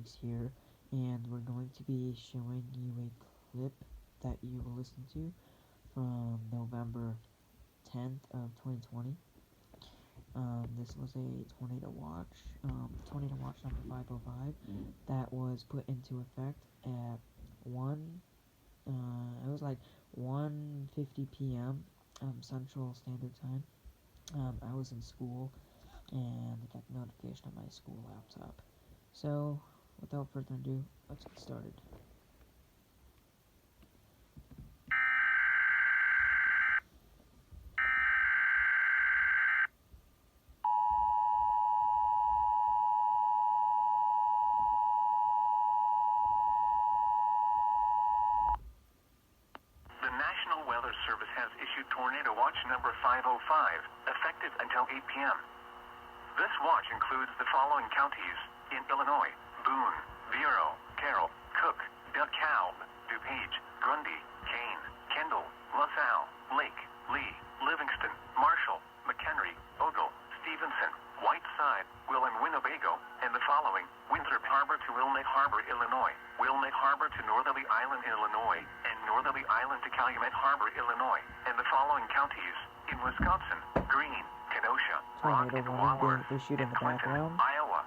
Statistics here, and we're going to be showing you a clip that you will listen to from November 10th of 2020. This was a tornado watch number 505 that was put into effect at 1:50 p.m. Central Standard Time. I was in school and I got the notification on my school laptop. So, without further ado, let's get started. The National Weather Service has issued Tornado Watch number 505, effective until 8 p.m. This watch includes the following counties in Illinois: Boone, Vero, Carroll, Cook, DeKalb, DuPage, Grundy, Kane, Kendall, LaSalle, Lake, Lee, Livingston, Marshall, McHenry, Ogle, Stevenson, Whiteside, Will and Winnebago, and the following: Winthrop Harbor to Wilmette Harbor, Illinois, Wilmette Harbor to Northerly Island, Illinois, and Northerly Island to Calumet Harbor, Illinois, and the following counties in Wisconsin: Greene, Kenosha, Rock and Walworth, and Clinton, Iowa.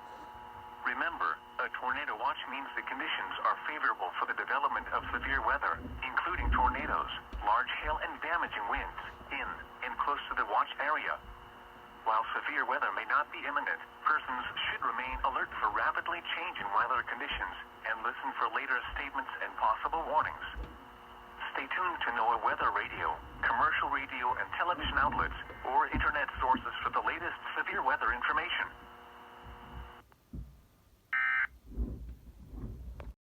Remember, a tornado watch means the conditions are favorable for the development of severe weather, including tornadoes, large hail and damaging winds, in and close to the watch area. While severe weather may not be imminent, persons should remain alert for rapidly changing weather conditions and listen for later statements and possible warnings. Stay tuned to NOAA Weather Radio, commercial radio and television outlets, or internet sources for the latest severe weather information.